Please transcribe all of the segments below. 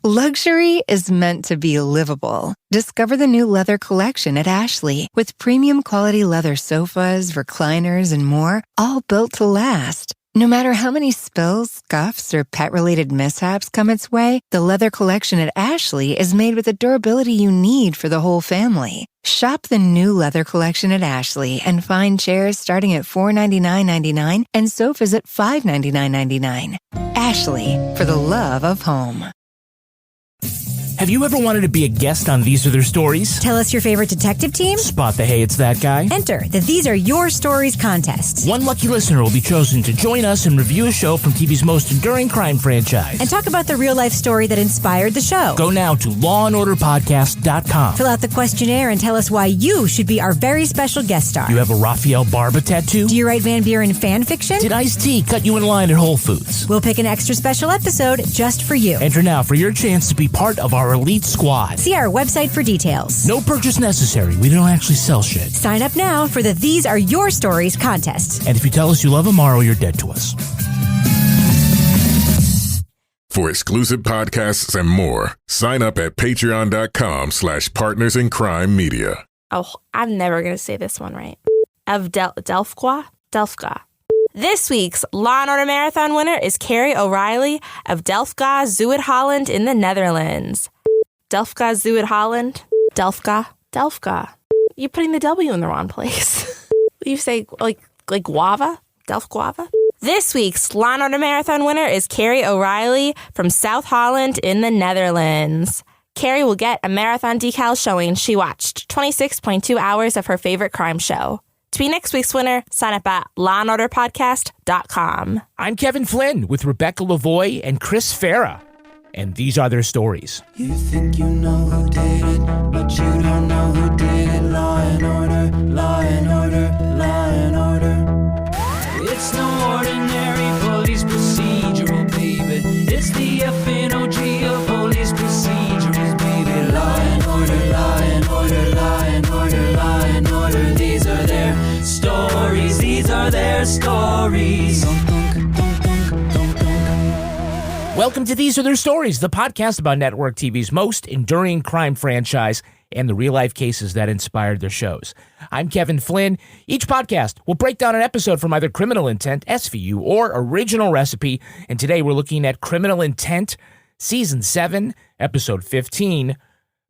Luxury is meant to be livable. Discover the new leather collection at Ashley with premium quality leather sofas, recliners, and more, all built to last. No matter how many spills, scuffs, or pet-related mishaps come its way, the leather collection at Ashley is made with the durability you need for the whole family. Shop the new leather collection at Ashley and find chairs starting at $499.99 and sofas at $599.99. Ashley, for the love of home. Have you ever wanted to be a guest on These Are Their Stories? Tell us your favorite detective team. Spot the Hey, It's That Guy. Enter the These Are Your Stories contest. One lucky listener will be chosen to join us and review a show from TV's most enduring crime franchise. And talk about the real-life story that inspired the show. Go now to lawandorderpodcast.com. Fill out the questionnaire and tell us why you should be our very special guest star. You have a Raphael Barba tattoo? Do you write Van Buren fan fiction? Did Ice-T cut you in line at Whole Foods? We'll pick an extra special episode just for you. Enter now for your chance to be part of our elite squad. See our website for details. No purchase necessary. We don't actually sell shit. Sign up now for the These Are Your Stories contest. And if you tell us you love Amaro, you're dead to us. For exclusive podcasts and more, sign up at patreon.com/partnersincrimemedia. Oh, I'm never going to say this one right. Of Delfqa. This week's Law & Order Marathon winner is Carrie O'Reilly of Delfqa, Zuid-Holland in the Netherlands. Delfqa, Zuid-Holland. Delfqa. You're putting the W in the wrong place. You say like guava? Delft-guava? This week's Law & Order Marathon winner is Carrie O'Reilly from South Holland in the Netherlands. Carrie will get a marathon decal showing she watched 26.2 hours of her favorite crime show. To be next week's winner, sign up at lawandorderpodcast.com. I'm Kevin Flynn with Rebecca Lavoie and Chris Farah, and these are their stories. You think you know who did it, but you don't know who did it. Law and order, law and order, law and order. It's no ordinary police procedural, baby. It's the FNOG of police procedurals, baby. Law and order, law and order, law and order, law and order. These are their stories, these are their stories. Welcome to These Are Their Stories, the podcast about network TV's most enduring crime franchise and the real-life cases that inspired their shows. I'm Kevin Flynn. Each podcast will break down an episode from either Criminal Intent, SVU, or Original Recipe, and today we're looking at Criminal Intent, Season 7, Episode 15.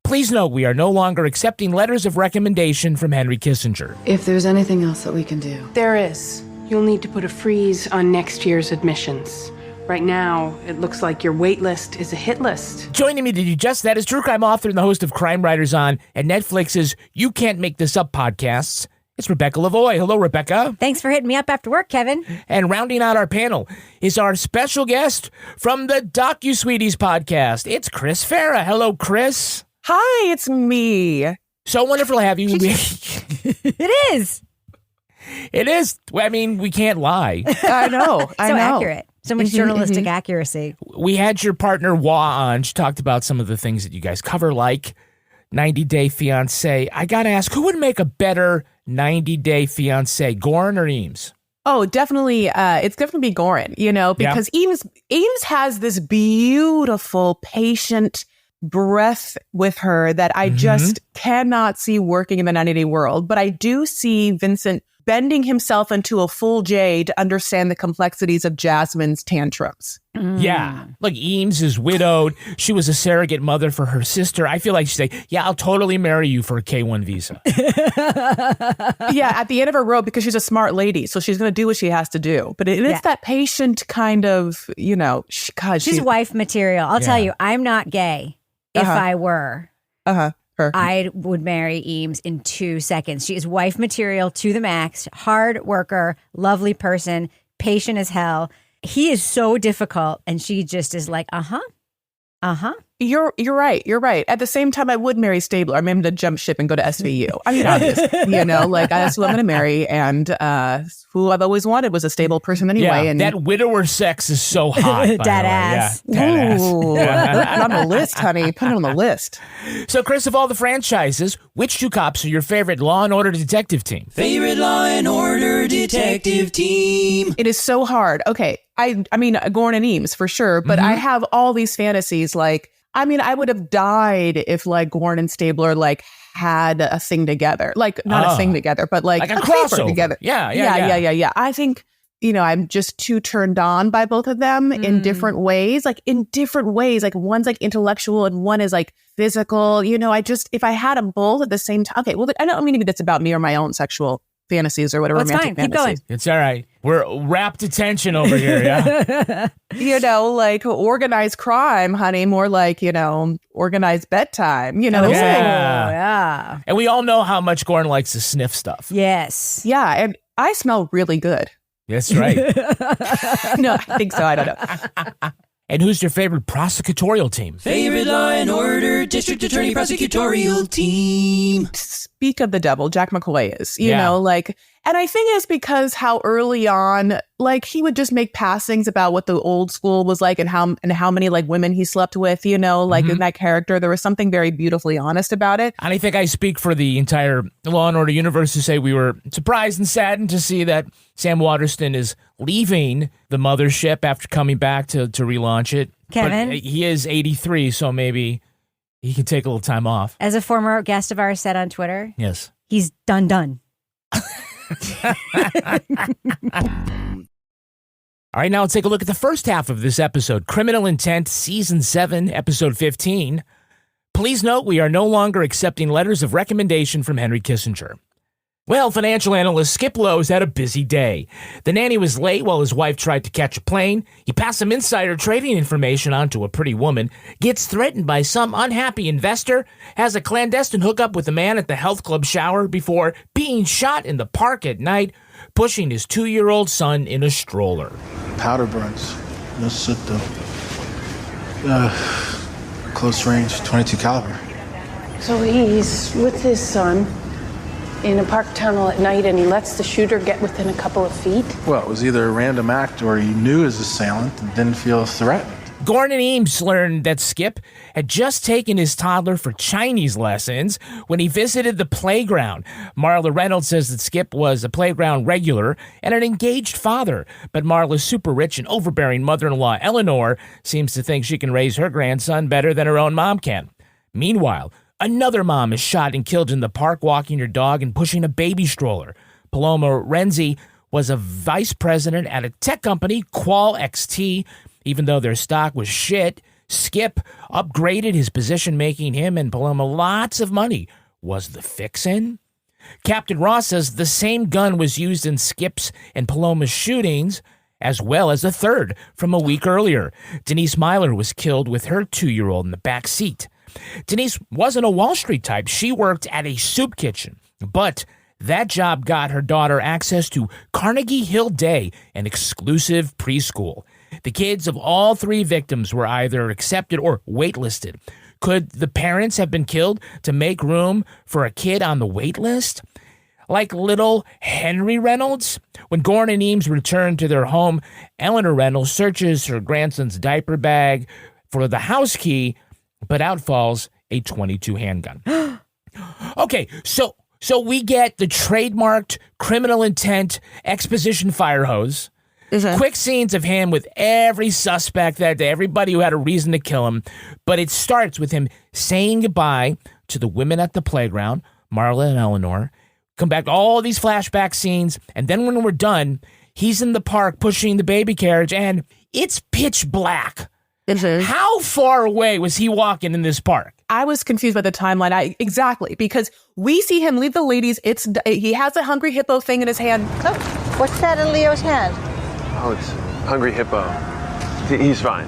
Please note we are no longer accepting letters of recommendation from Henry Kissinger. If there's anything else that we can do. There is. You'll need to put a freeze on next year's admissions. Right now, it looks like your wait list is a hit list. Joining me to do just that is true crime author and the host of Crime Writers On and Netflix's You Can't Make This Up podcasts. It's Rebecca Lavoie. Hello, Rebecca. Thanks for hitting me up after work, Kevin. And rounding out our panel is our special guest from the DocuSweeties podcast. It's Chris Farah. Hello, Chris. Hi, it's me. So wonderful to have you. It is. It is. I mean, we can't lie. I know. I know. Accurate. So much journalistic accuracy. We had your partner, Wah, on. She talked about some of the things that you guys cover, like 90 Day Fiancé. I got to ask, who would make a better 90 Day Fiancé, Goren or Eames? Oh, definitely. It's definitely Goren, because Eames has this beautiful, patient breath with her that I just cannot see working in the 90-day world. But I do see Vincent bending himself into a full J to understand the complexities of Jasmine's tantrums. Yeah. Like Eames is widowed. She was a surrogate mother for her sister. I feel like she's like, yeah, I'll totally marry you for a K-1 visa. Yeah, at the end of her rope, because she's a smart lady. So she's going to do what she has to do. But it is that patient kind of, she's wife material. I'll tell you, I'm not gay. If I were. Her. I would marry Eames in 2 seconds. She is wife material to the max, hard worker, lovely person, patient as hell. He is so difficult, and she just is like, You're right. You're right. At the same time, I would marry Stabler. I'm going to jump ship and go to SVU. I mean, obviously, that's who I'm going to marry. And who I've always wanted was a stable person anyway. Yeah, and that widower sex is so hot. Dad ass. Yeah, Ooh, put it on the list, honey. Put it on the list. So, Chris, of all the franchises, which two cops are your favorite Law and Order detective team? Favorite Law and Order detective team. It is so hard. Okay. I mean, Goren and Eames for sure. But I have all these fantasies like, I mean, I would have died if like Goren and Stabler like had a thing together. Like not a thing together, but like a crossover together. Yeah. I think, I'm just too turned on by both of them in different ways. Like one's like intellectual and one is like physical. If I had them both at the same time. Okay, well, I don't mean that's about me or my own sexual fantasies or whatever. Well, it's fine. Keep going. It's all right. We're rapt attention over here. Yeah. Like organized crime, honey. More like, organized bedtime. Yeah. And we all know how much Goren likes to sniff stuff. Yes. Yeah. And I smell really good. That's right. No, I think so. I don't know. And who's your favorite prosecutorial team? Favorite Law and Order District Attorney Prosecutorial Team. Speak of the devil, Jack McCoy is, you know, like, and I think it's because how early on, like, he would just make passings about what the old school was like and how many like women he slept with, in that character. There was something very beautifully honest about it. And I think I speak for the entire Law and Order universe to say we were surprised and saddened to see that Sam Waterston is leaving the mothership after coming back to relaunch it. Kevin? But he is 83, so maybe he can take a little time off. As a former guest of ours said on Twitter, yes, he's done. All right, now let's take a look at the first half of this episode. Criminal Intent, Season 7, Episode 15. Please note we are no longer accepting letters of recommendation from Henry Kissinger. Well, financial analyst Skip Lowe's had a busy day. The nanny was late while his wife tried to catch a plane. He passed some insider trading information on to a pretty woman, gets threatened by some unhappy investor, has a clandestine hookup with a man at the health club shower before being shot in the park at night, pushing his 2-year-old son in a stroller. Powder burns. That's at the close range, 22 caliber. So he's with his son in a park tunnel at night, and he lets the shooter get within a couple of feet? Well, it was either a random act or he knew his assailant and didn't feel threatened. Goren and Eames learned that Skip had just taken his toddler for Chinese lessons when he visited the playground. Marla Reynolds says that Skip was a playground regular and an engaged father, but Marla's super rich and overbearing mother-in-law Eleanor seems to think she can raise her grandson better than her own mom can. Meanwhile, another mom is shot and killed in the park walking her dog and pushing a baby stroller. Paloma Renzi was a vice president at a tech company, Qual XT. Even though their stock was shit, Skip upgraded his position, making him and Paloma lots of money. Was the fix-in? Captain Ross says the same gun was used in Skip's and Paloma's shootings, as well as a third from a week earlier. Denise Myler was killed with her 2-year-old in the back seat. Denise wasn't a Wall Street type. She worked at a soup kitchen, but that job got her daughter access to Carnegie Hill Day, an exclusive preschool. The kids of all 3 victims were either accepted or waitlisted. Could the parents have been killed to make room for a kid on the wait list? Like little Henry Reynolds? When Goren and Eames return to their home, Eleanor Reynolds searches her grandson's diaper bag for the house key, but out falls a .22 handgun. Okay, so we get the trademarked Criminal Intent exposition fire hose. Quick scenes of him with every suspect that day, everybody who had a reason to kill him. But it starts with him saying goodbye to the women at the playground, Marla and Eleanor. Come back to all these flashback scenes. And then when we're done, he's in the park pushing the baby carriage, and it's pitch black. How far away was he walking in this park? I was confused by the timeline. Exactly, because we see him leave the ladies. He has a Hungry Hippo thing in his hand. Oh, what's that in Leo's hand? Oh, it's Hungry Hippo. He's fine.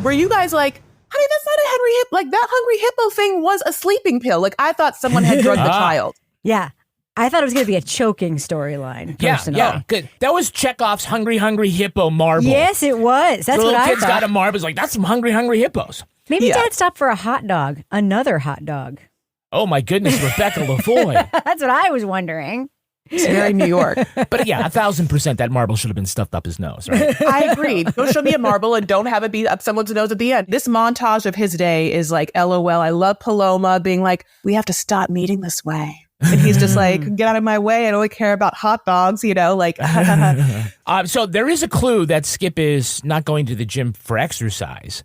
Were you guys like, honey, that's not a Hungry Hippo? Like, that Hungry Hippo thing was a sleeping pill. Like, I thought someone had drugged the child. Yeah. I thought it was going to be a choking storyline. Yeah, good. That was Chekhov's Hungry Hippo marble. Yes, it was. That's what I thought. Little kid's got a marble. It's like, that's some Hungry Hippos. Maybe Dad stopped for a hot dog. Another hot dog. Oh, my goodness, Rebecca Lavoie. That's what I was wondering. It's very New York. But yeah, 1,000% that marble should have been stuffed up his nose, right? I agree. Don't show me a marble and don't have it be up someone's nose at the end. This montage of his day is like, LOL. I love Paloma being like, we have to stop meeting this way. And he's just like, get out of my way. I don't care about hot dogs, like. So there is a clue that Skip is not going to the gym for exercise.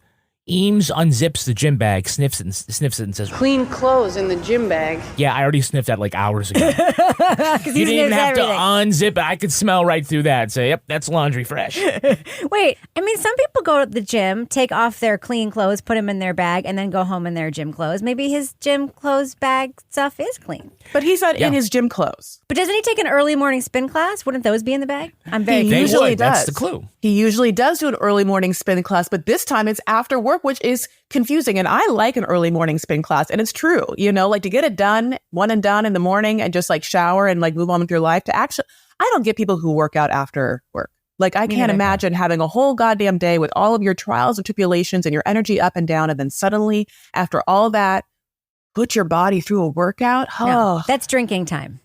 Eames unzips the gym bag, sniffs it, and says, Clean clothes in the gym bag. yeah, I already sniffed that like hours ago. You didn't even have to unzip it. I could smell right through that and say, yep, that's laundry fresh. Wait, I mean, some people go to the gym, take off their clean clothes, put them in their bag, and then go home in their gym clothes. Maybe his gym clothes bag stuff is clean. But he's not in his gym clothes. But doesn't he take an early morning spin class? Wouldn't those be in the bag? I'm very He curious. usually does. That's the clue. He usually does do an early morning spin class, but this time it's after work, which is confusing. And I like an early morning spin class. And it's true, like to get it done, one and done in the morning and just like shower and like move on with your life to actually, I don't get people who work out after work. Like I can't imagine having a whole goddamn day with all of your trials and tribulations and your energy up and down. And then suddenly after all that, put your body through a workout. No, that's drinking time.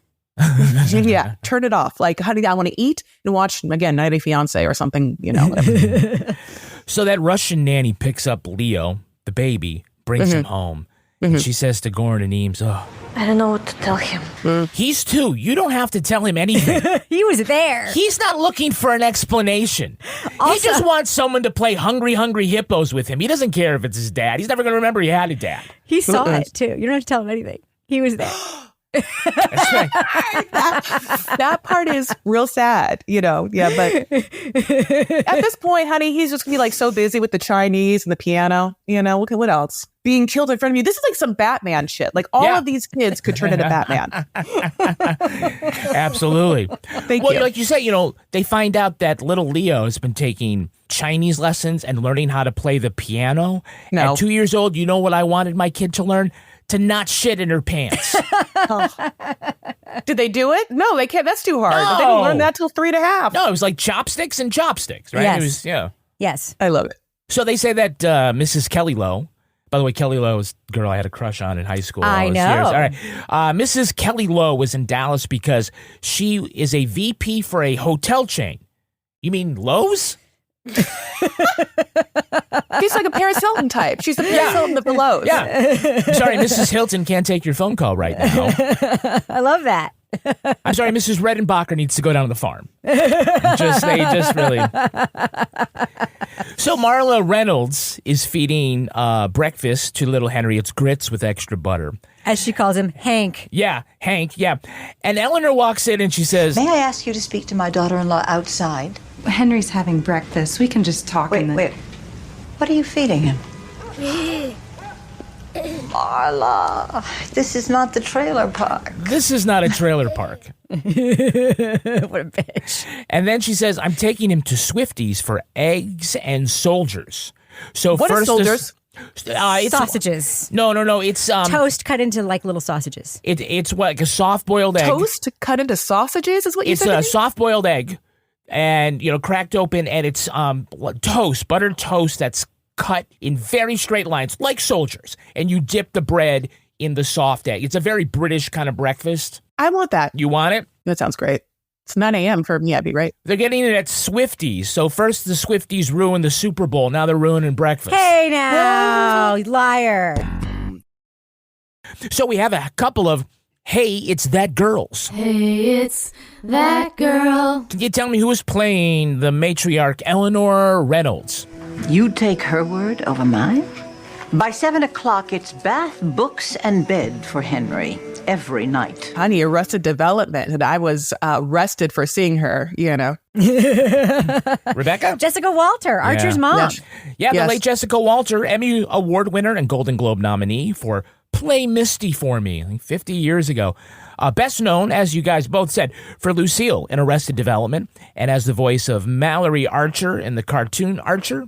Yeah, turn it off. Like, honey, I want to eat and watch, again, 90 Fiancé or something, whatever. So that Russian nanny picks up Leo, the baby, brings him home. And she says to Goren and Eames, oh, I don't know what to tell him. He's 2. You don't have to tell him anything. He was there. He's not looking for an explanation. He just wants someone to play Hungry Hippos with him. He doesn't care if it's his dad. He's never going to remember he had a dad. He saw it, too. You don't have to tell him anything. He was there. That's right. That part is real sad, Yeah, but at this point, honey, he's just gonna be like so busy with the Chinese and the piano. What else? Being killed in front of you. This is like some Batman shit. Like all of these kids could turn into Batman. Absolutely. Thank you. Like you say, they find out that little Leo has been taking Chinese lessons and learning how to play the piano. No. At 2 years old, you know what I wanted my kid to learn? To not shit in her pants. Did they do it? No, they can't. That's too hard. No. They didn't learn that till 3.5. No, it was like chopsticks and chopsticks, right? Yes. It was, yeah. Yes. I love it. So they say that Mrs. Kelly Lowe, by the way, Kelly Lowe was the girl I had a crush on in high school. I know. Years. All right. Mrs. Kelly Lowe was in Dallas because she is a VP for a hotel chain. You mean Lowe's? She's like a Paris Hilton type. She's the Paris Hilton of the Lowe's. Yeah. Sorry, Mrs. Hilton can't take your phone call right now. I love that. I'm sorry, Mrs. Redenbacher needs to go down to the farm. They just really. So Marla Reynolds is feeding breakfast to little Henry. It's grits with extra butter. As she calls him, Hank. Yeah, Hank, yeah. And Eleanor walks in and she says, May I ask you to speak to my daughter-in-law outside? Henry's having breakfast. We can just talk. Wait. What are you feeding him? Marla, this is not the trailer park. This is not a trailer park. What a bitch. And then she says, I'm taking him to Swifties for eggs and soldiers. So What first are soldiers? It's Sausages. No. It's Toast cut into like little sausages. It's what, like a soft-boiled egg. Toast cut into sausages is what you said? It's a soft-boiled egg, and cracked open, and it's toast, buttered toast that's cut in very straight lines, like soldiers, and you dip the bread in the soft egg. It's a very British kind of breakfast. I want that. You want it? That sounds great. It's 9 a.m. for me. I'd be right. They're getting it at Swifties. So first the Swifties ruined the Super Bowl. Now they're ruining breakfast. Hey now, liar. So we have a couple of, hey, it's that girls. Hey, it's that girl. Can you tell me who is playing the matriarch Eleanor Reynolds? You take her word over mine? By 7 o'clock, it's bath, books, and bed for Henry every night. Honey, Arrested Development, and I was arrested for seeing her, Rebecca? Jessica Walter, Archer's mom. Yeah, the late Jessica Walter, Emmy Award winner and Golden Globe nominee for Play Misty for Me, I think 50 years ago. Best known, as you guys both said, for Lucille in Arrested Development and as the voice of Mallory Archer in the cartoon Archer.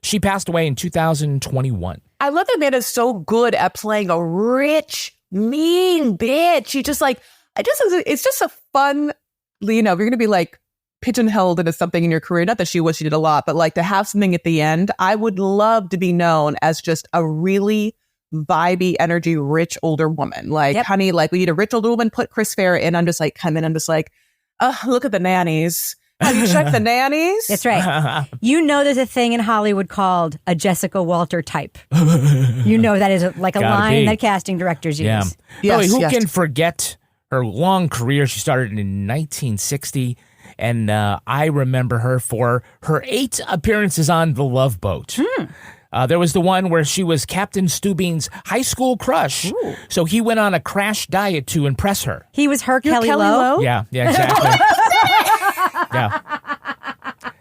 She passed away in 2021. I love that Amanda's so good at playing a rich, mean bitch. She just it's just a fun, if you're going to be like pigeonholed into something in your career, not that she did a lot, but like to have something at the end, I would love to be known as just a really vibey, energy, rich older woman. Like, honey, like we need a rich older woman, put Chris Fair in. I'm just like, look at the nannies. Have you checked the nannies? That's right. You know there's a thing in Hollywood called a Jessica Walter type. You know that is like a line that casting directors use. Yeah. Yes, Who can forget her long career? She started in 1960, and I remember her for her 8 appearances on The Love Boat. There was the one where she was Captain Stubing's high school crush. Ooh. So he went on a crash diet to impress her. He was her Kelly Lowe? Yeah, exactly. Yeah.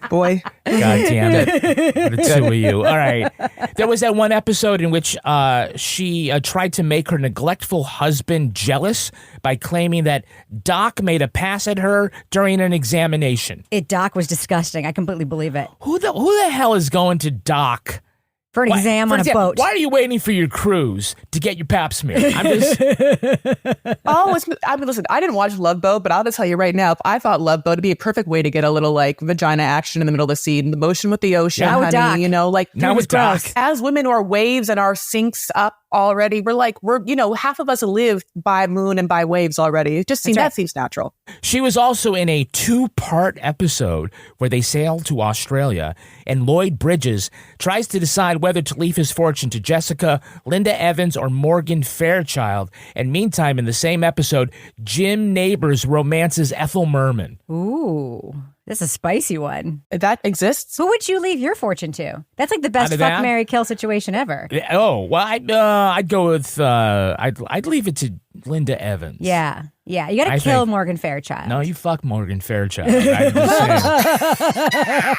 Boy. God damn it. The two of you. All right. There was that one episode in which she tried to make her neglectful husband jealous by claiming that Doc made a pass at her during an examination. Doc was disgusting. I completely believe it. Who the hell is going to Doc? For an exam on a boat. Why are you waiting for your cruise to get your pap smear? I'm just... listen, I didn't watch Love Boat, but I'll just tell you right now, if I thought Love Boat would be a perfect way to get a little like vagina action in the middle of the sea, the motion with the ocean, now honey, Doc. you know, like now with Doc. As women who are waves and our sinks up already, we're half of us live by moon and by waves already. It just seems that seems natural. She was also in a 2-part episode where they sailed to Australia, and Lloyd Bridges tries to decide whether to leave his fortune to Jessica, Linda Evans, or Morgan Fairchild. And meantime, in the same episode, Jim Nabors romances Ethel Merman. Ooh, that's a spicy one. That exists? Who would you leave your fortune to? That's like the best fuck, marry, kill situation ever. Oh, well, I'd go with, I'd leave it to Linda Evans. Yeah. Yeah, you got to kill Morgan Fairchild. No, you fuck Morgan Fairchild. I'm just saying.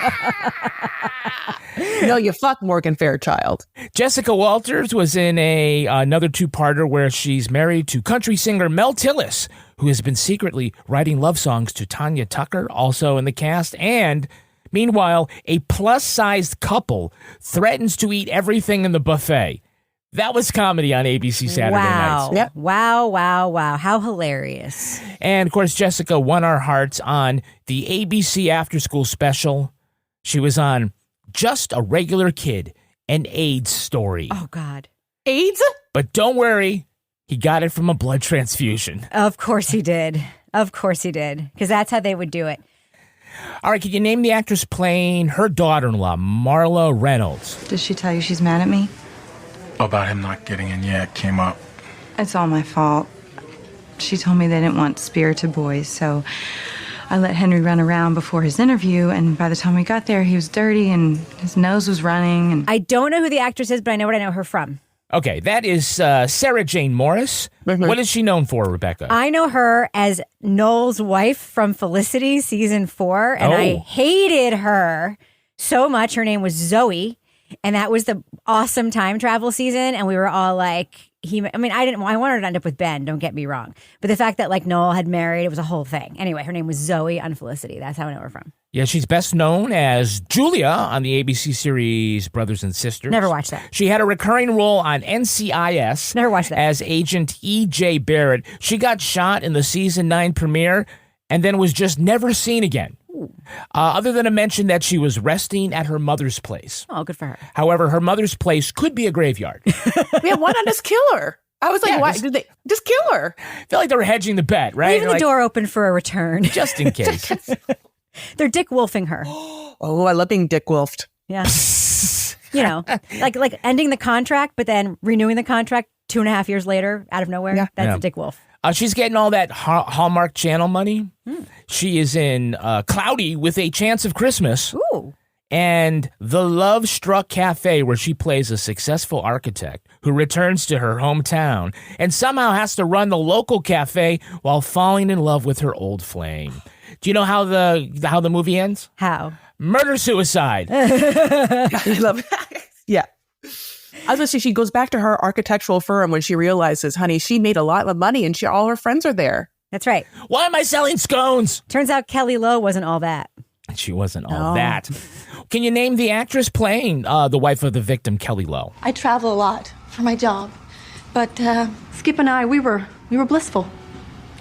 No, you fuck Morgan Fairchild. Jessica Walters was in another 2-parter where she's married to country singer Mel Tillis, who has been secretly writing love songs to Tanya Tucker, also in the cast. And meanwhile, a plus-sized couple threatens to eat everything in the buffet. That was comedy on ABC Saturday nights. Yep. Wow. How hilarious. And, of course, Jessica won our hearts on the ABC After School special. She was on Just a Regular Kid, an AIDS story. Oh, God. AIDS? But don't worry, he got it from a blood transfusion. Of course he did. Because that's how they would do it. All right, can you name the actress playing her daughter-in-law, Marla Reynolds? Does she tell you she's mad at me? About him not getting in yet came up. It's all my fault. She told me they didn't want spirited boys, so I let Henry run around before his interview, and by the time we got there, he was dirty and his nose was running. And I don't know who the actress is, but I know what I know her from. Okay, that is Sarah Jane Morris. Mm-hmm. What is she known for, Rebecca? I know her as Noel's wife from Felicity season 4, and I hated her so much. Her name was Zoe. And that was the awesome time travel season. And we were all like, I wanted her to end up with Ben, don't get me wrong. But the fact that like Noel had married, it was a whole thing. Anyway, her name was Zoe on Felicity. That's how I know her from. Yeah, she's best known as Julia on the ABC series Brothers and Sisters. Never watched that. She had a recurring role on NCIS. Never watched that. As Agent E.J. Barrett. She got shot in the season 9 premiere and then was just never seen again. Other than to mention that she was resting at her mother's place. Oh, good for her. However, her mother's place could be a graveyard. Yeah, why not just kill her? I was like, why did they just kill her? I feel like they were hedging the bet, right? Leaving the door open for a return. Just in case. They're Dick Wolfing her. Oh, I love being Dick Wolfed. Yeah. You know, like ending the contract, but then renewing the contract 2.5 years later out of nowhere. Yeah. That's a Dick Wolf. She's getting all that Hallmark Channel money. She is in Cloudy with a Chance of Christmas. Ooh. And The Love Struck Cafe, where she plays a successful architect who returns to her hometown and somehow has to run the local cafe while falling in love with her old flame. Do you know how the movie ends? How? Murder-suicide. I love it. Yeah. I was going to say, she goes back to her architectural firm when she realizes, honey, she made a lot of money and all her friends are there. That's right. Why am I selling scones? Turns out Kelly Lowe wasn't all that. She wasn't all that. Can you name the actress playing the wife of the victim, Kelly Lowe? I travel a lot for my job, but Skip and I, we were blissful,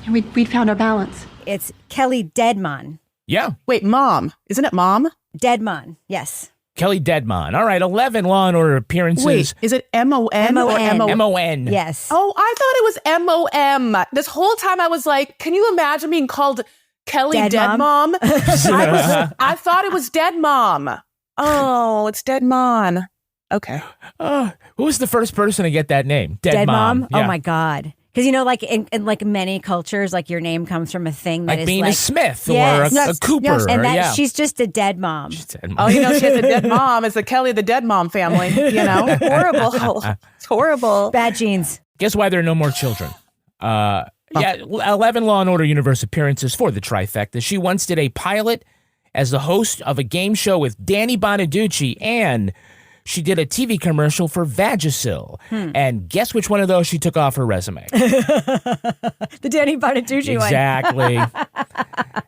and we'd found our balance. It's Kelly Deadman. Yeah. Wait, Mom. Isn't it Mom? Deadman, yes. Kelly Deadman. All right, 11 Law and Order appearances. Wait, is it M-O-N or M-O-N? M-O-N. Yes. Oh, I thought it was M-O-M. This whole time I was like, can you imagine being called Kelly Dead Mom? I thought it was Dead Mom. Oh, it's Dead Mom. Okay. Who was the first person to get that name? Dead Mom? Yeah. Oh, my God. Because, you know, like in like many cultures, like your name comes from a thing that like is being like, a Smith yes, or a Cooper. Yes, and that yeah. she's just a dead mom. Oh, you know, she has a dead mom. It's the Kelly the dead mom family, you know? Horrible. It's horrible. Bad genes. Guess why there are no more children? 11 Law & Order Universe appearances for the trifecta. She once did a pilot as the host of a game show with Danny Bonaducci, and she did a TV commercial for Vagisil. And guess which one of those she took off her resume? The Danny Bonaducci one.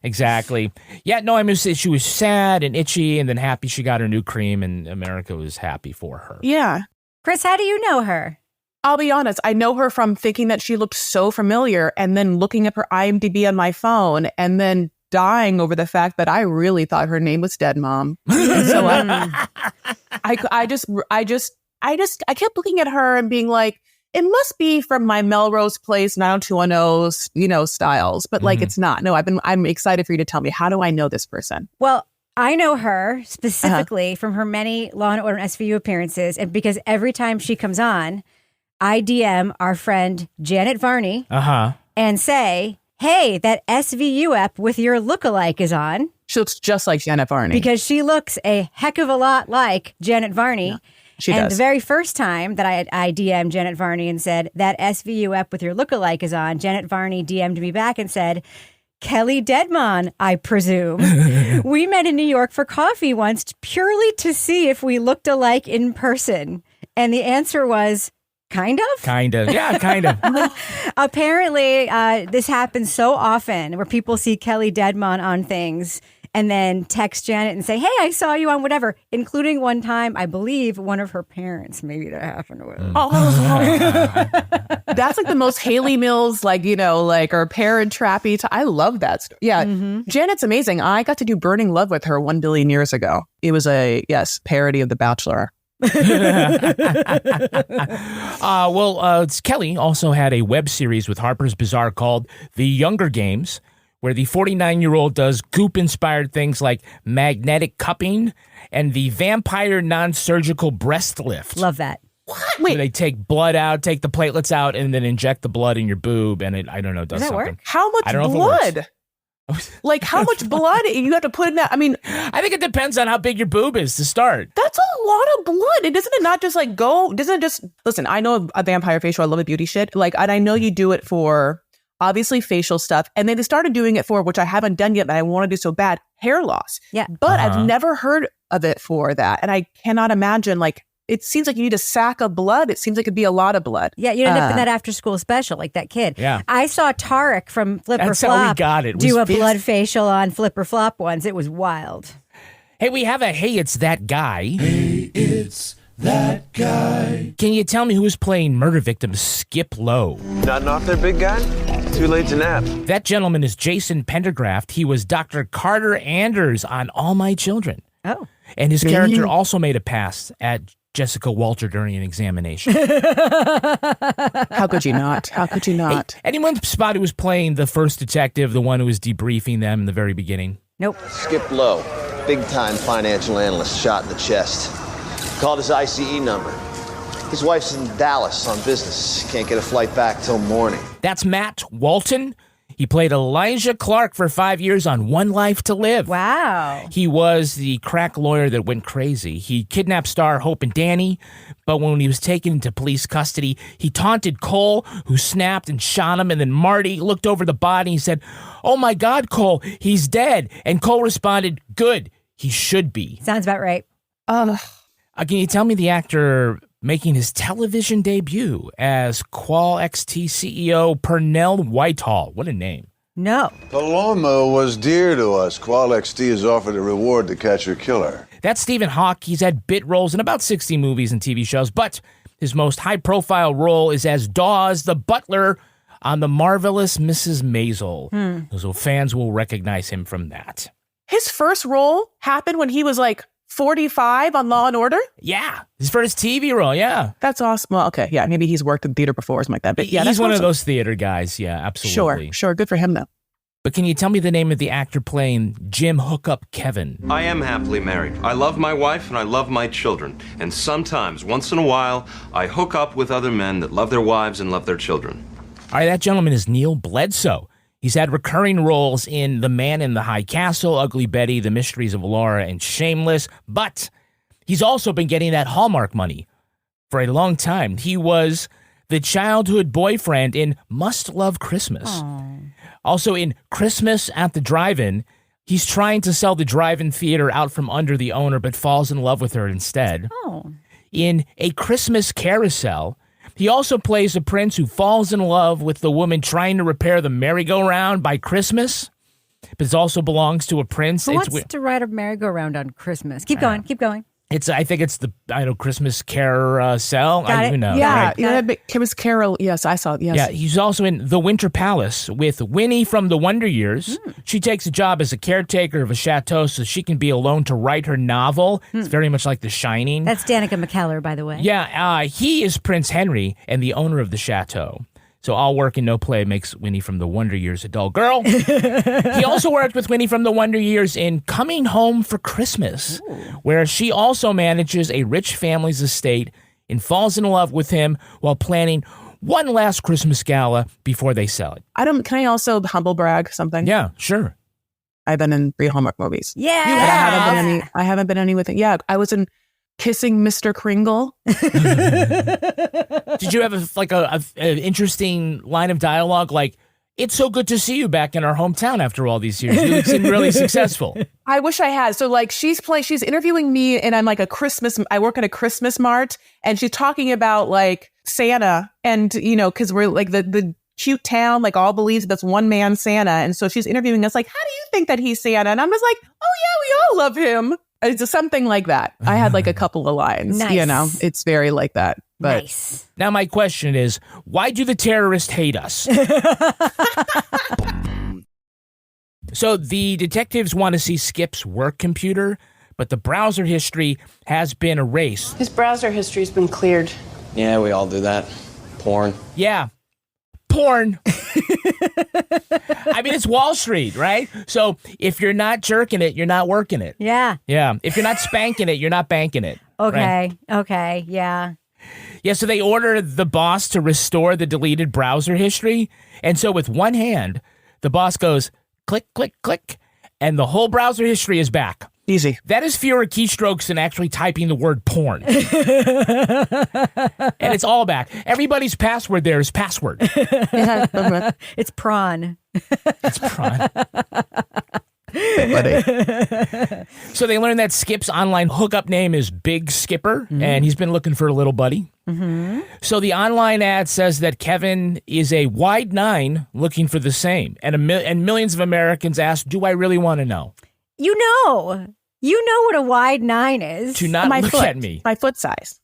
Exactly. Yeah, no, I mean, she was sad and itchy and then happy she got her new cream, and America was happy for her. Yeah. Chris, how do you know her? I'll be honest. I know her from thinking that she looked so familiar and then looking up her IMDb on my phone and then dying over the fact that I really thought her name was Dead Mom. And so I kept looking at her and being like, it must be from my Melrose Place 90210, you know, styles, but like it's not. No, I'm excited for you to tell me, how do I know this person? Well, I know her specifically from her many Law & Order and SVU appearances, and because every time she comes on, I DM our friend Janet Varney and say, hey, that SVU ep with your lookalike is on. She looks just like Janet Varney. Because she looks a heck of a lot like Janet Varney. Yeah, she and does. The very first time that I DM'd Janet Varney and said, that SVU ep with your lookalike is on, Janet Varney DM'd me back and said, Kelly Deadmon, I presume. We met in New York for coffee once purely to see if we looked alike in person. And the answer was, kind of? Kind of. Yeah, kind of. Apparently, this happens so often where people see Kelly Deadmon on things and then text Janet and say, hey, I saw you on whatever, including one time, I believe, one of her parents. Maybe that happened with. That's like the most Haley Mills, like, you know, like, or Parent Trappy. I love that story. Yeah. Janet's amazing. I got to do Burning Love with her 1 billion years ago. It was a, parody of The Bachelor. Kelly also had a web series with Harper's Bazaar called The Younger Games, where the 49-year-old does goop-inspired things like magnetic cupping and the vampire non-surgical breast lift. Love that. What? Wait. So they take blood out, take the platelets out, and then inject the blood in your boob, and it, I don't know, does something. Work? How much blood? Like, how much blood you have to put in that? I mean, I think it depends on how big your boob is to start. That's a lot of blood. Doesn't it not just like go? Doesn't it just listen? I know a vampire facial. I love a beauty shit. Like, and I know you do it for obviously facial stuff, and then they started doing it for, which I haven't done yet, but I want to do so bad, hair loss. Yeah, but I've never heard of it for that, and I cannot imagine like. It seems like you need a sack of blood. It seems like it'd be a lot of blood. Yeah, you end up in that after school special, like that kid. Yeah. I saw Tarek from Flip or That's Flop how we got it. do a blood facial on Flip or Flop once. It was wild. Hey, we have a Hey, It's That Guy. Hey, it's that guy. Can you tell me who is playing murder victim Skip Lowe? Nodding off there, big guy? Too late to nap. That gentleman is Jason Pendergraft. He was Dr. Carter Anders on All My Children. Oh. And his character also made a pass at Jessica Walter during an examination. How could you not? How could you not? Hey, anyone spot who was playing the first detective, the one who was debriefing them in the very beginning? Nope. Skip Lowe, big-time financial analyst, shot in the chest. Called his ICE number. His wife's in Dallas on business. Can't get a flight back till morning. That's Matt Walton. He played Elijah Clark for 5 years on One Life to Live. Wow. He was the crack lawyer that went crazy. He kidnapped star Hope and Danny, but when he was taken into police custody, he taunted Cole, who snapped and shot him, and then Marty looked over the body and said, "Oh my God, Cole, he's dead." And Cole responded, "Good, he should be." Sounds about right. Can you tell me the actor making his television debut as Qual XT CEO Pernell Whitehall? What a name. No. Paloma was dear to us. Qual XT has offered a reward to catch her killer. That's Stephen Hawke. He's had bit roles in about 60 movies and TV shows, but his most high-profile role is as Dawes, the butler, on The Marvelous Mrs. Maisel. So fans will recognize him from that. His first role happened when he was like 45 on Law & Order? Yeah, his first TV role, yeah. That's awesome. Well, okay, yeah, maybe he's worked in theater before or something like that. But yeah, he's one awesome. of those theater guys, yeah, absolutely. Sure, good for him, though. But can you tell me the name of the actor playing Jim Hookup Kevin? I am happily married. I love my wife and I love my children. And sometimes, once in a while, I hook up with other men that love their wives and love their children. All right, that gentleman is Neil Bledsoe. He's had recurring roles in The Man in the High Castle, Ugly Betty, The Mysteries of Laura, and Shameless, but he's also been getting that Hallmark money for a long time. He was the childhood boyfriend in Must Love Christmas. Aww. Also in Christmas at the Drive-In, he's trying to sell the drive-in theater out from under the owner, but falls in love with her instead. Oh. In A Christmas Carousel, he also plays a prince who falls in love with the woman trying to repair the merry-go-round by Christmas, but it also belongs to a prince. Who wants to ride a merry-go-round on Christmas? Keep going. I think it's the Christmas Carousel. Got I don't it. even know. Yeah, right? it was Carol. Yes, I saw it. Yes. Yeah, he's also in The Winter Palace with Winnie from The Wonder Years. She takes a job as a caretaker of a chateau so she can be alone to write her novel. It's very much like The Shining. That's Danica McKellar, by the way. Yeah, he is Prince Henry and the owner of the chateau. So all work and no play makes Winnie from The Wonder Years a dull girl. He also worked with Winnie from The Wonder Years in Coming Home for Christmas, where she also manages a rich family's estate and falls in love with him while planning one last Christmas gala before they sell it. Can I also humble brag something? Yeah, sure. I've been in 3 Hallmark movies. Yeah. I haven't been any with it. Yeah, I was in Kissing Mr. Kringle. Did you have an interesting line of dialogue like, "It's so good to see you back in our hometown after all these years. You seem really successful." I wish I had. So like she's interviewing me and I'm like I work at a Christmas mart and she's talking about like Santa and, because we're like the cute town, like all believes that's one man Santa. And so she's interviewing us like, how do you think that he's Santa? And I'm just like, oh yeah, we all love him. It's just something like that. I had like a couple of lines, Nice. It's very like that. But Nice. Now my question is, why do the terrorists hate us? So the detectives want to see Skip's work computer, but the browser history has been erased. His browser history's been cleared. Yeah, we all do that. Porn. Yeah. Porn. I mean, it's Wall Street, right? So if you're not jerking it, you're not working it. Yeah. Yeah. If you're not spanking it, you're not banking it. Okay. Right? Okay. Yeah. Yeah, so they order the boss to restore the deleted browser history. And so with one hand, the boss goes click, click, click, and the whole browser history is back. Easy. That is fewer keystrokes than actually typing the word porn. And it's all back. Everybody's password there is password. It's prawn. It's prawn. So they learn that Skip's online hookup name is Big Skipper, and he's been looking for a little buddy. Mm-hmm. So the online ad says that Kevin is a wide 9 looking for the same. And millions of Americans ask, do I really want to know? You know what a wide 9 is. Do not look at me. My foot size.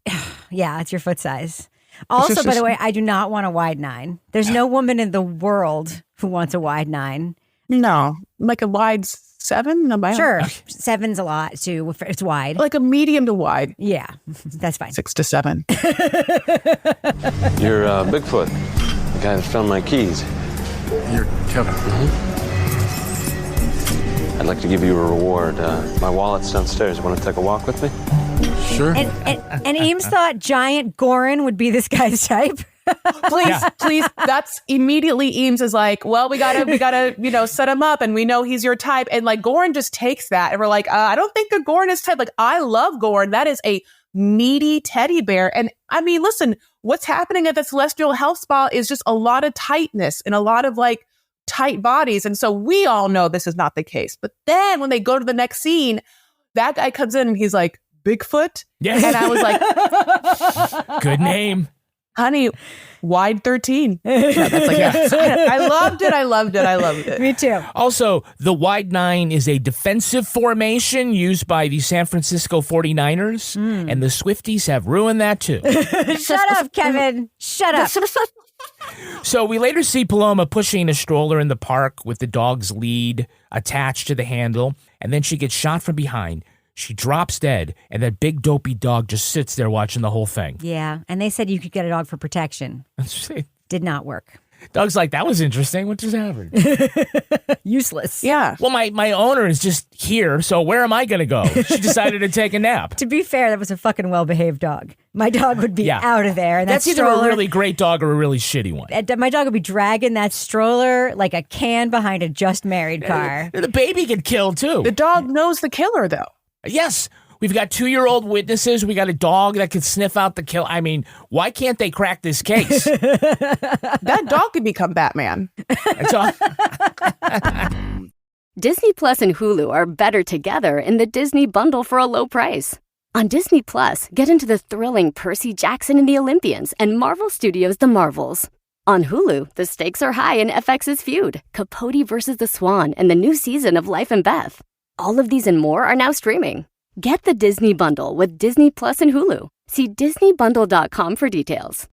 Yeah, it's your foot size. Also, by the way, I do not want a wide 9. There's no woman in the world who wants a wide 9. No, like a wide 7? No, sure. 7's a lot too. It's wide. Like a medium to wide. Yeah, that's fine. 6 to 7. You're Bigfoot, the guy that found my keys. You're Kevin. I'd like to give you a reward. My wallet's downstairs. Want to take a walk with me? Sure. And Eames thought giant Goren would be this guy's type. Please. That's immediately Eames is like, well, we gotta, set him up and we know he's your type. And like Goren just takes that and we're like, I don't think that Goren is type. Like, I love Goren. That is a meaty teddy bear. And I mean, listen, what's happening at the Celestial Health Spa is just a lot of tightness and a lot of like tight bodies. And so we all know this is not the case. But then when they go to the next scene, that guy comes in and he's like, Bigfoot? Yes. And I was like, good name. Honey, wide 13. I loved it. Me too. Also, the wide 9 is a defensive formation used by the San Francisco 49ers, and the Swifties have ruined that too. Shut up, Kevin. Shut up. So we later see Paloma pushing a stroller in the park with the dog's lead attached to the handle, and then she gets shot from behind. She drops dead, and that big dopey dog just sits there watching the whole thing. Yeah, and they said you could get a dog for protection. Did not work. Doug's like, that was interesting. What just happened? Useless. Yeah. Well, my owner is just here, so where am I going to go? She decided to take a nap. To be fair, that was a fucking well-behaved dog. My dog would be out of there. And that's either a really great dog or a really shitty one. My dog would be dragging that stroller like a can behind a just married car. The baby get killed, too. The dog knows the killer, though. Yes. We've got 2-year-old witnesses. We got a dog that can sniff out the kill. I mean, why can't they crack this case? That dog could become Batman. Disney Plus and Hulu are better together in the Disney Bundle for a low price. On Disney Plus, get into the thrilling Percy Jackson and the Olympians and Marvel Studios' The Marvels. On Hulu, the stakes are high in FX's Feud, Capote versus the Swan, and the new season of Life and Beth. All of these and more are now streaming. Get the Disney Bundle with Disney Plus and Hulu. See DisneyBundle.com for details.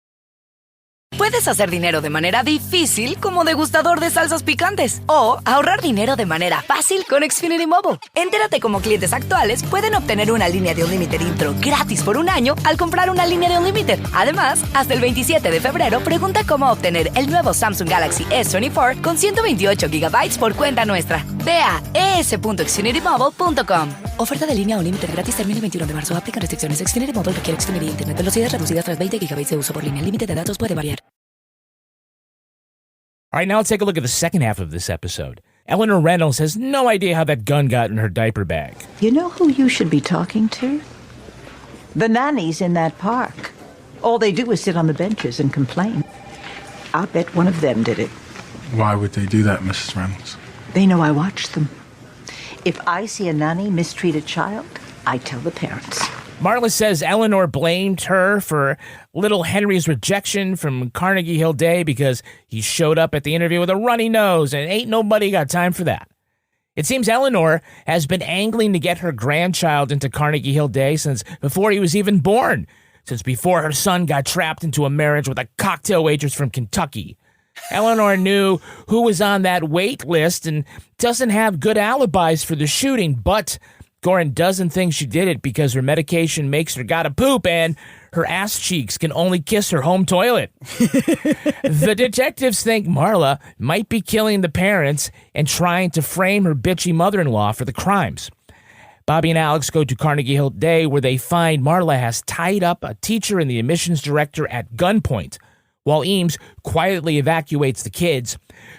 Puedes hacer dinero de manera difícil como degustador de salsas picantes o ahorrar dinero de manera fácil con Xfinity Mobile. Entérate cómo clientes actuales pueden obtener una línea de Unlimited Intro gratis por un año al comprar una línea de Unlimited. Además, hasta el 27 de febrero, pregunta cómo obtener el nuevo Samsung Galaxy S24 con 128 GB por cuenta nuestra. Ve a es.xfinitymobile.com. Oferta de línea Unlimited gratis termina el 21 de marzo. Aplican restricciones. Xfinity Mobile requiere Xfinity Internet. Velocidades reducidas tras 20 GB de uso por línea. El límite de datos puede variar. All right, now let's take a look at the second half of this episode. Eleanor Reynolds has no idea how that gun got in her diaper bag. You know who you should be talking to? The nannies in that park. All they do is sit on the benches and complain. I'll bet one of them did it. Why would they do that, Mrs. Reynolds? They know I watch them. If I see a nanny mistreat a child, I tell the parents. Marla says Eleanor blamed her for little Henry's rejection from Carnegie Hill Day because he showed up at the interview with a runny nose, and ain't nobody got time for that. It seems Eleanor has been angling to get her grandchild into Carnegie Hill Day since before he was even born, since before her son got trapped into a marriage with a cocktail waitress from Kentucky. Eleanor knew who was on that wait list and doesn't have good alibis for the shooting, but Goren doesn't think she did it because her medication makes her gotta poop and her ass cheeks can only kiss her home toilet. The detectives think Marla might be killing the parents and trying to frame her bitchy mother-in-law for the crimes. Bobby and Alex go to Carnegie Hill Day where they find Marla has tied up a teacher and the admissions director at gunpoint. While Eames quietly evacuates the kids,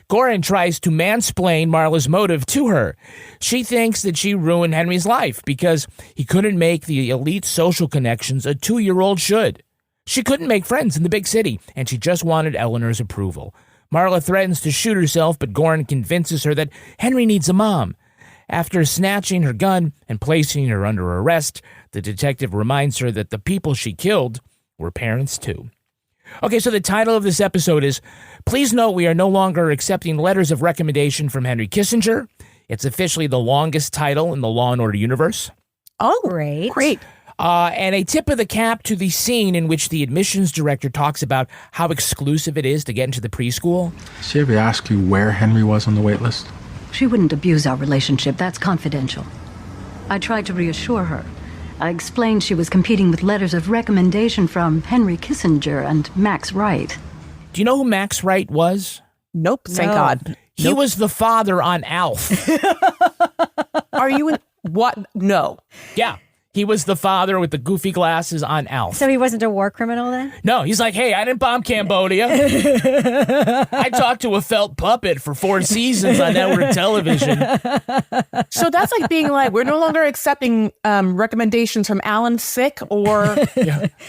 Goren tries to mansplain Marla's motive to her. She thinks that she ruined Henry's life because he couldn't make the elite social connections a 2-year-old should. She couldn't make friends in the big city, and she just wanted Eleanor's approval. Marla threatens to shoot herself, but Goren convinces her that Henry needs a mom. After snatching her gun and placing her under arrest, the detective reminds her that the people she killed were parents too. Okay, so the title of this episode is, Please note we are no longer accepting letters of recommendation from Henry Kissinger. It's officially the longest title in the Law & Order universe. Oh, great. And a tip of the cap to the scene in which the admissions director talks about how exclusive it is to get into the preschool. Did she ever ask you where Henry was on the wait list? She wouldn't abuse our relationship. That's confidential. I tried to reassure her. I explained she was competing with letters of recommendation from Henry Kissinger and Max Wright. Do you know who Max Wright was? Nope, thank God. He was the father on Alf. Are you in what? No. Yeah. He was the father with the goofy glasses on Alf. So he wasn't a war criminal then? No, he's like, hey, I didn't bomb Cambodia. I talked to a felt puppet for 4 seasons on network television. So that's like being like, we're no longer accepting recommendations from Alan Thicke or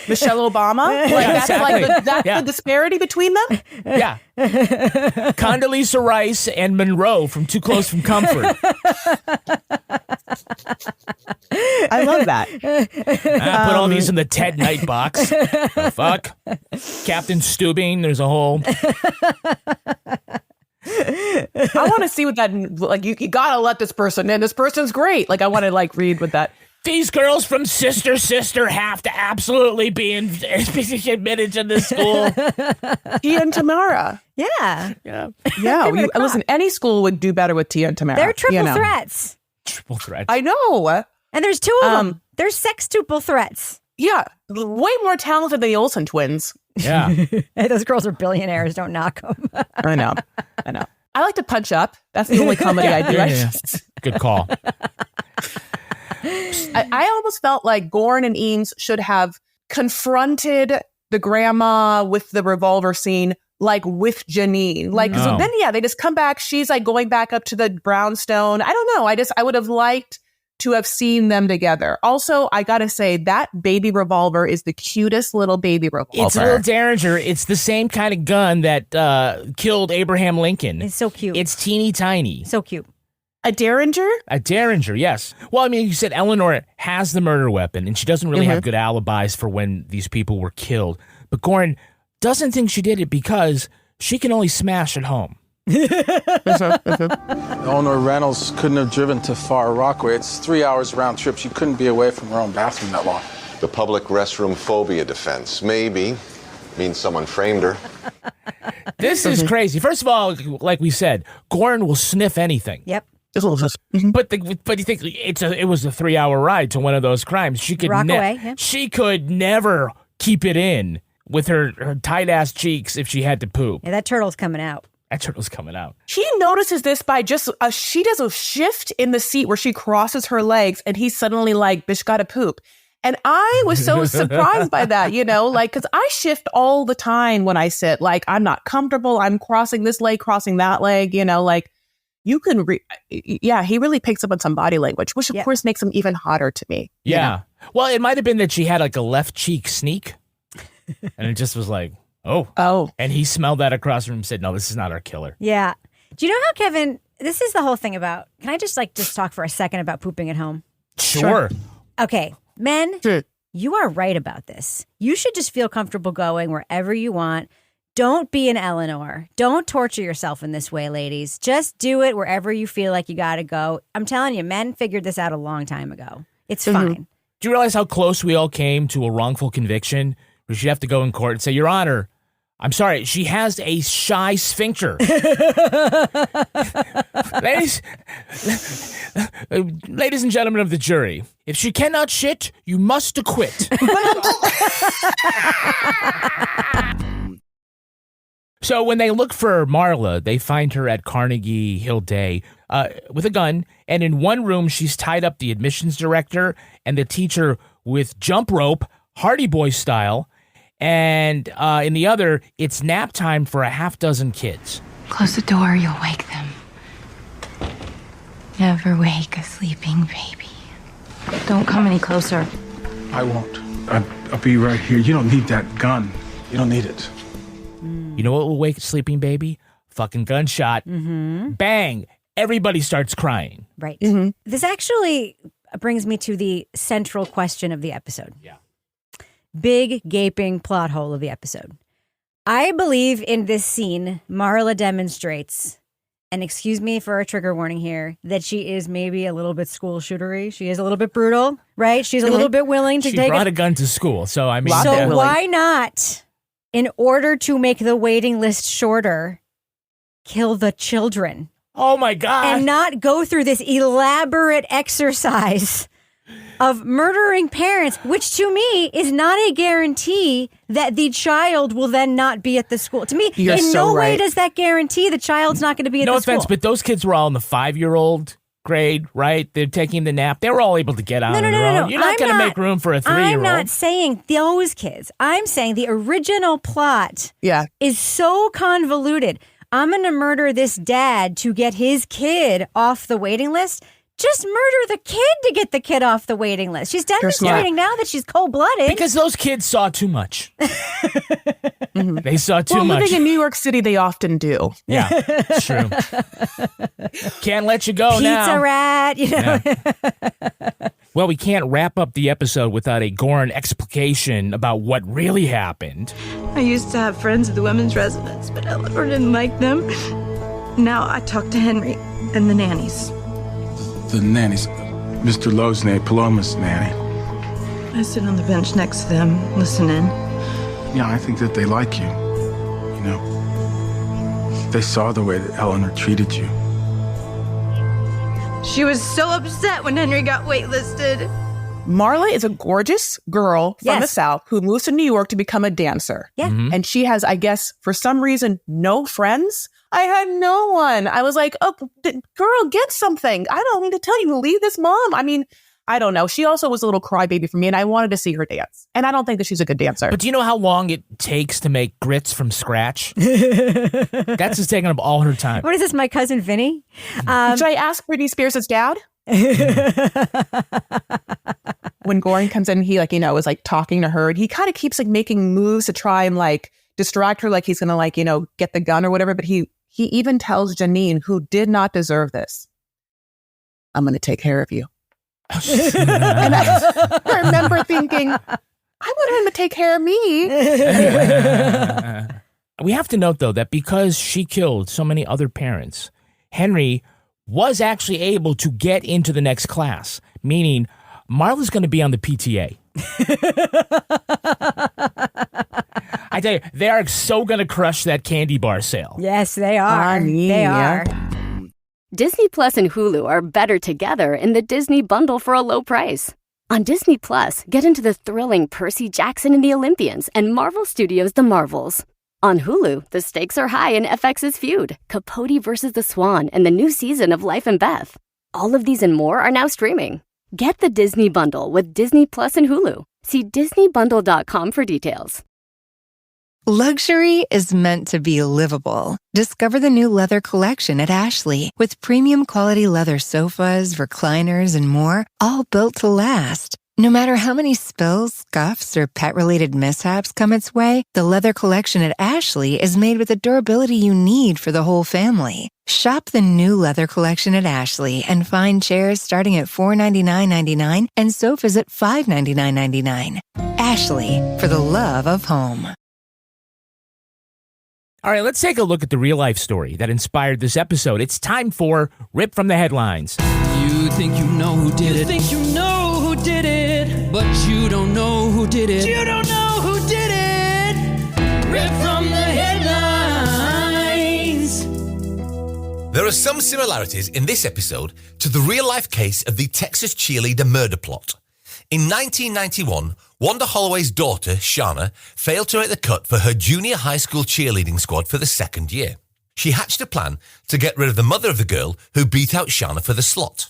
Michelle Obama. Like, that's exactly. Like the disparity between them? Yeah. Condoleezza Rice and Monroe from Too Close from Comfort. I love that. Put all these in the Ted Knight box. Oh, fuck. Captain Steubing, there's a whole... I want to see what that, like, you gotta let this person in. This person's great. Like, I want to, like, read what that... These girls from Sister have to absolutely be admitted to this school. Tia and Tamara. Yeah. Listen, any school would do better with Tia and Tamara. They're triple threats. Triple threats. I know. And there's 2 of them. They're sextuple threats. Yeah. Way more talented than the Olsen twins. Yeah. Hey, those girls are billionaires. Don't knock them. I know. I like to punch up. That's the only comedy I do. Yeah. Good call. I almost felt like Goren and Eames should have confronted the grandma with the revolver scene, like with Janine. Like, so then, they just come back. She's like going back up to the brownstone. I don't know. I would have liked to have seen them together. Also, I gotta say, that baby revolver is the cutest little baby revolver. It's a little Derringer. It's the same kind of gun that killed Abraham Lincoln. It's so cute. It's teeny tiny. So cute. A Derringer? A Derringer, yes. Well, I mean, you said Eleanor has the murder weapon, and she doesn't really have good alibis for when these people were killed. But Goren doesn't think she did it because she can only smash at home. Eleanor Reynolds couldn't have driven to Far Rockaway. It's 3 hours round trip. She couldn't be away from her own bathroom that long. The public restroom phobia defense. Maybe means someone framed her. This is crazy. First of all, like we said, Goren will sniff anything. Yep. But you think it was a 3-hour ride to one of those crimes. She could she could never keep it in with her tight ass cheeks if she had to poop. Yeah, that turtle's coming out. She notices this by just she does a shift in the seat where she crosses her legs, and he's suddenly like, "Bitch, gotta poop." And I was so surprised by that, like, because I shift all the time when I sit. Like, I'm not comfortable. I'm crossing this leg, crossing that leg. Like, you can, he really picks up on some body language, which of course makes him even hotter to me. Yeah. Well, it might have been that she had like a left cheek sneak, and it just was like, oh. And he smelled that across the room and said, no, this is not our killer. Yeah. Do you know how, Kevin, this is the whole thing about, can I just talk for a second about pooping at home? Sure. Okay. Men, you are right about this. You should just feel comfortable going wherever you want. Don't be an Eleanor. Don't torture yourself in this way, ladies. Just do it wherever you feel like you got to go. I'm telling you, men figured this out a long time ago. It's fine. Do you realize how close we all came to a wrongful conviction where she'd have to go in court and say, Your Honor, I'm sorry, she has a shy sphincter. Ladies and gentlemen of the jury, if she cannot shit, you must acquit. So when they look for Marla, they find her at Carnegie Hill Day with a gun. And in one room, she's tied up the admissions director and the teacher with jump rope, Hardy Boy style. And in the other, it's nap time for a half dozen kids. Close the door, you'll wake them. Never wake a sleeping baby. Don't come any closer. I won't. I'll be right here. You don't need that gun. You don't need it. You know what will wake a sleeping baby? Fucking gunshot. Bang. Everybody starts crying. Right. This actually brings me to the central question of the episode. Yeah. Big, gaping plot hole of the episode. I believe in this scene, Marla demonstrates, and excuse me for a trigger warning here, that she is maybe a little bit school shootery. She is a little bit brutal, right? She's a little bit willing to she take brought a gun to school, so I mean... So why not, in order to make the waiting list shorter, kill the children? Oh my God. And not go through this elaborate exercise of murdering parents, which to me is not a guarantee that the child will then not be at the school. To me, in no way does that guarantee the child's not going to be at the school. No offense, but those kids were all in the 5-year-old grade, right? They're taking the nap. They were all able to get out on their own. You're not going to make room for a 3-year-old. I'm not saying those kids. I'm saying the original plot is so convoluted. I'm going to murder this dad to get his kid off the waiting list. Just murder the kid to get the kid off the waiting list. She's demonstrating now that she's cold-blooded. Because those kids saw too much. They saw too much. Well, living in New York City, they often do. Yeah, it's true. Can't let you go now. Pizza rat, you know. Yeah. Well, we can't wrap up the episode without a Goren explication about what really happened. I used to have friends at the women's residence, but Eleanor didn't like them. Now I talk to Henry and the nannies. The nannies, Mr. Lowe's nanny, Paloma's nanny. I sit on the bench next to them, listening. Yeah, I think that they like you. You know, they saw the way that Eleanor treated you. She was so upset when Henry got waitlisted. Marla is a gorgeous girl from the South who moves to New York to become a dancer. Yeah. And she has, I guess, for some reason, no friends. I had no one. I was like, oh, girl, get something. I don't need to tell you, leave this mom. I mean, I don't know. She also was a little crybaby for me, and I wanted to see her dance. And I don't think that she's a good dancer. But do you know how long it takes to make grits from scratch? That's just taking up all her time. What is this, my cousin Vinny? Should I ask Britney Spears' dad? When Goren comes in, he is talking to her, and he kind of keeps making moves to try and distract her, like he's gonna get the gun or whatever. But he even tells Janine, who did not deserve this, I'm gonna take care of you. And I remember thinking, I want him to take care of me. We have to note, though, that because she killed so many other parents, Henry was actually able to get into the next class, meaning Marla's going to be on the PTA. I tell you, they are so going to crush that candy bar sale. Yes, they are. They are. Disney Plus and Hulu are better together in the Disney Bundle for a low price. On Disney Plus, get into the thrilling Percy Jackson and the Olympians and Marvel Studios' The Marvels. On Hulu, the stakes are high in FX's feud, Capote versus the Swan, and the new season of Life and Beth. All of these and more are now streaming. Get the Disney Bundle with Disney Plus and Hulu. See DisneyBundle.com for details. Luxury is meant to be livable. Discover the new leather collection at Ashley with premium quality leather sofas, recliners, and more, all built to last. No matter how many spills, scuffs, or pet-related mishaps come its way, the leather collection at Ashley is made with the durability you need for the whole family. Shop the new leather collection at Ashley and find chairs starting at $499.99 and sofas at $599.99. Ashley, for the love of home. All right, let's take a look at the real-life story that inspired this episode. It's time for Rip from the Headlines. You think you know who did it. You think you know who did it. But you don't know who did it. You don't know who did it. Rip from the headlines. There are some similarities in this episode to the real-life case of the Texas cheerleader murder plot. In 1991, Wanda Holloway's daughter, Shauna, failed to make the cut for her junior high school cheerleading squad for the second year. She hatched a plan to get rid of the mother of the girl who beat out Shauna for the slot.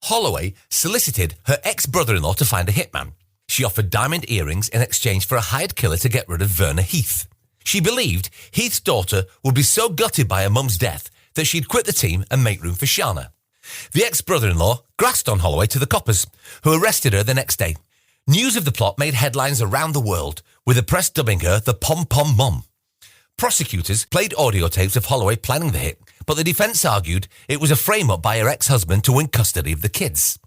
Holloway solicited her ex-brother-in-law to find a hitman. She offered diamond earrings in exchange for a hired killer to get rid of Verna Heath. She believed Heath's daughter would be so gutted by her mum's death that she'd quit the team and make room for Shauna. The ex-brother-in-law grassed on Holloway to the coppers, who arrested her the next day. News of the plot made headlines around the world, with the press dubbing her the Pom-Pom Mom. Prosecutors played audio tapes of Holloway planning the hit, but the defense argued it was a frame-up by her ex-husband to win custody of the kids.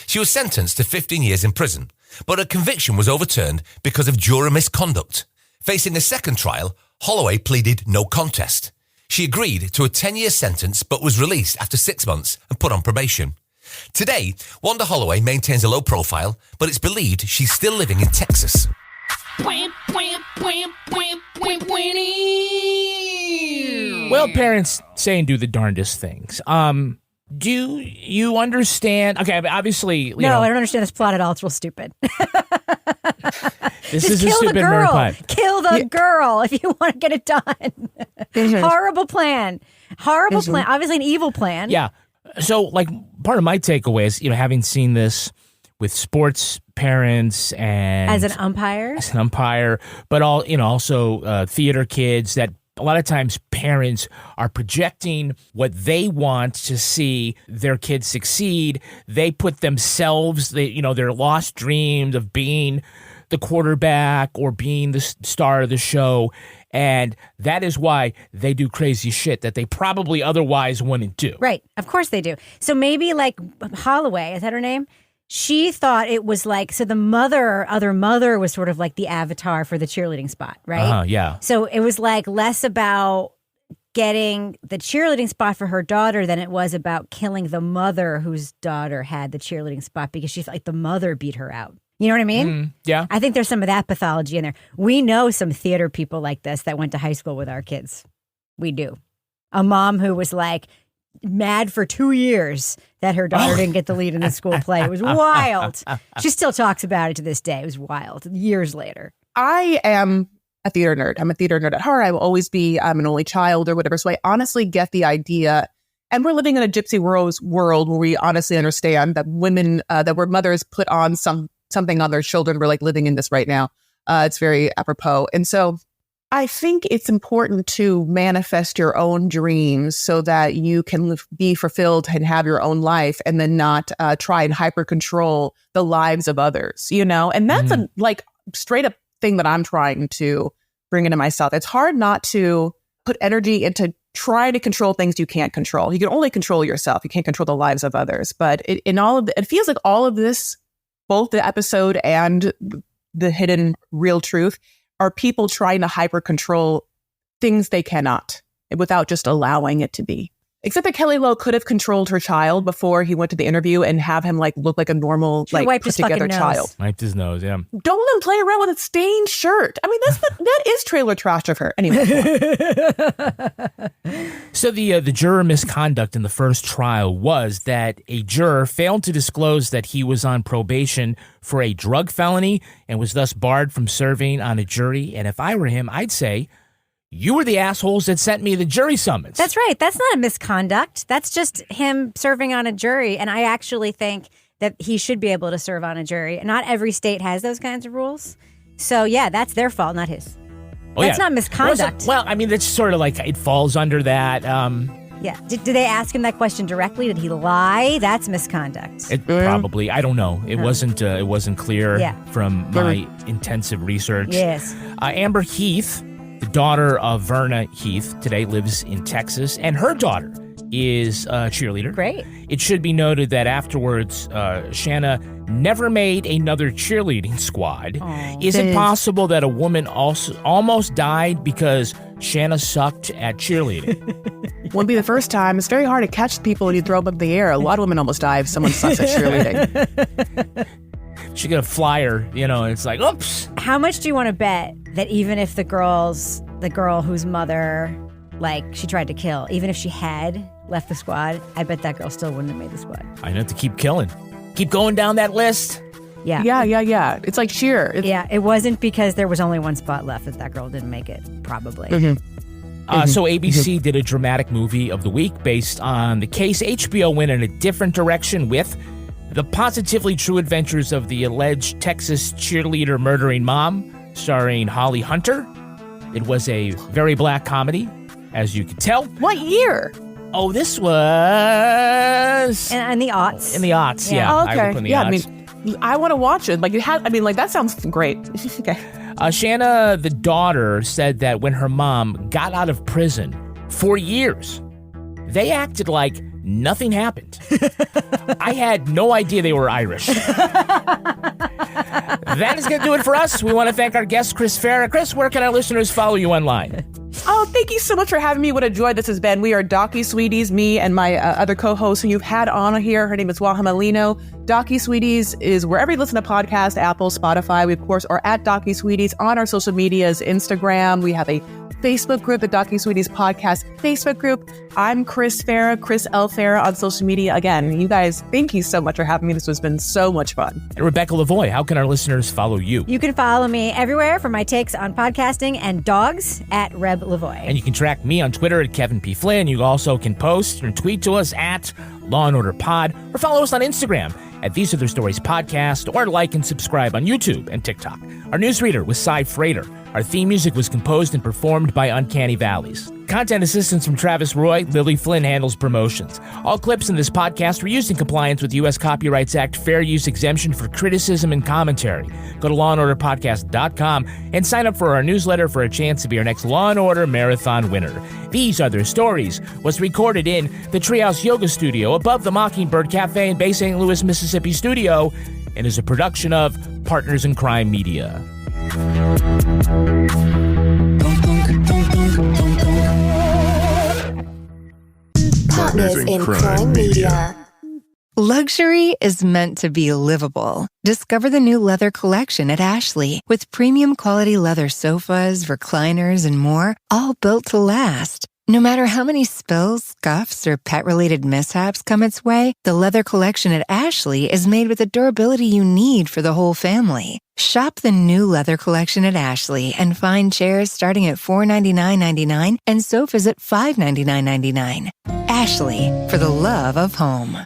She was sentenced to 15 years in prison, but her conviction was overturned because of juror misconduct. Facing a second trial, Holloway pleaded no contest. She agreed to a 10-year sentence but was released after 6 months and put on probation. Today, Wanda Holloway maintains a low profile, but it's believed she's still living in Texas. Well, parents say and do the darndest things. Do you understand? Okay, obviously, you know, I don't understand this plot at all. It's real stupid. This Just is a kill the stupid murder girl. plot. Kill the girl if you want to get it done. Horrible plan. Horrible plan. Obviously an evil plan. Yeah. So, part of my takeaway is, having seen this with sports parents and As an umpire, but also theater kids, that a lot of times parents are projecting what they want to see their kids succeed. They put themselves, their lost dreams of being the quarterback or being the star of the show. And that is why they do crazy shit that they probably otherwise wouldn't do. Right. Of course they do. So maybe Holloway, is that her name? She thought it was so the other mother was sort of like the avatar for the cheerleading spot, right? Yeah. So it was less about getting the cheerleading spot for her daughter than it was about killing the mother whose daughter had the cheerleading spot because she felt like the mother beat her out. You know what I mean? Yeah. I think there's some of that pathology in there. We know some theater people like this that went to high school with our kids. We do. A mom who was mad for 2 years that her daughter didn't get the lead in the school play. It was wild. She still talks about it to this day. It was wild. Years later. I am a theater nerd. I'm a theater nerd at heart. I will always be. I'm an only child or whatever. So I honestly get the idea. And we're living in a gypsy world where we honestly understand that women, that were mothers put on something on their children. We're like living in this right now. It's very apropos. And so I think it's important to manifest your own dreams so that you can be fulfilled and have your own life, and then not try and hyper control the lives of others, And that's a like straight up thing that I'm trying to bring into myself. It's hard not to put energy into trying to control things you can't control. You can only control yourself. You can't control the lives of others. But it feels like all of this, both the episode and the hidden real truth, are people trying to hyper control things they cannot without just allowing it to be. Except that Kelly Lowe could have controlled her child before he went to the interview and have him like look like a normal, like put together child. Wiped his nose, yeah. Don't let him play around with a stained shirt. I mean, that is trailer trash of her. Anyway. So the juror misconduct in the first trial was that a juror failed to disclose that he was on probation for a drug felony and was thus barred from serving on a jury. And if I were him, I'd say, you were the assholes that sent me the jury summons. That's right. That's not a misconduct. That's just him serving on a jury. And I actually think that he should be able to serve on a jury. Not every state has those kinds of rules. So, yeah, that's their fault, not his. That's not misconduct. Well, I mean, it's sort of like it falls under that. Yeah. Did they ask him that question directly? Did he lie? That's misconduct. Probably. I don't know. It wasn't clear from my intensive research. Yes. Amber Heath, the daughter of Verna Heath, today lives in Texas, and her daughter is a cheerleader. Great. It should be noted that afterwards, Shanna never made another cheerleading squad. Is it possible that a woman also almost died because Shanna sucked at cheerleading? Wouldn't be the first time. It's very hard to catch people when you throw them up in the air. A lot of women almost die if someone sucks at cheerleading. She got a flyer, it's like, oops. How much do you want to bet that even if the girl whose mother, she tried to kill, even if she had left the squad, I bet that girl still wouldn't have made the squad. I have to keep killing. Keep going down that list. Yeah. Yeah. It's like cheer. It wasn't because there was only one spot left that girl didn't make it, probably. So ABC did a dramatic movie of the week based on the case. HBO went in a different direction with The Positively True Adventures of the Alleged Texas Cheerleader Murdering Mom, starring Holly Hunter. It was a very black comedy, as you can tell. What year? Oh, this was... In the aughts. In the aughts, yeah. Oh, okay. I would put in the aughts. I mean, I want to watch it. That sounds great. Okay. Shanna, the daughter, said that when her mom got out of prison for years, they acted like nothing happened. I had no idea they were Irish. That is going to do it for us. We want to thank our guest, Chris Farah. Chris, where can our listeners follow you online? Oh, thank you so much for having me. What a joy this has been. We are Docu Sweeties, me and my other co-host who you've had on here. Her name is Wahama Lino. Docu Sweeties is wherever you listen to podcasts, Apple, Spotify. We, of course, are at Docu Sweeties on our social medias, Instagram. We have a Facebook group, the Docu Sweeties Podcast Facebook group. I'm Chris Farah, Chris L. Farah on social media. Again, you guys, thank you so much for having me. This has been so much fun. And Rebecca Lavoie, how can our listeners follow you? You can follow me everywhere for my takes on podcasting and dogs at Reb Lavoie. And you can track me on Twitter at Kevin P. Flynn. You also can post and tweet to us at Law and Order Pod, or follow us on Instagram at These Are Their Stories Podcast, or like and subscribe on YouTube and TikTok. Our newsreader was Cy Frater. Our theme music was composed and performed by Uncanny Valleys. Content assistance from Travis Roy. Lily Flynn handles promotions. All clips in this podcast were used in compliance with U.S. Copyrights Act fair use exemption for criticism and commentary. Go to lawandorderpodcast.com and sign up for our newsletter for a chance to be our next Law & Order Marathon winner. These Are Their Stories was recorded in the Treehouse Yoga Studio above the Mockingbird Cafe in Bay St. Louis, Mississippi studio, and is a production of Partners in Crime Media. Partners in Crime Media. Luxury is meant to be livable. Discover the new leather collection at Ashley with premium quality leather sofas, recliners, and more, all built to last. No matter how many spills, scuffs, or pet-related mishaps come its way, the leather collection at Ashley is made with the durability you need for the whole family. Shop the new leather collection at Ashley and find chairs starting at $499.99 and sofas at $599.99. Ashley, for the love of home.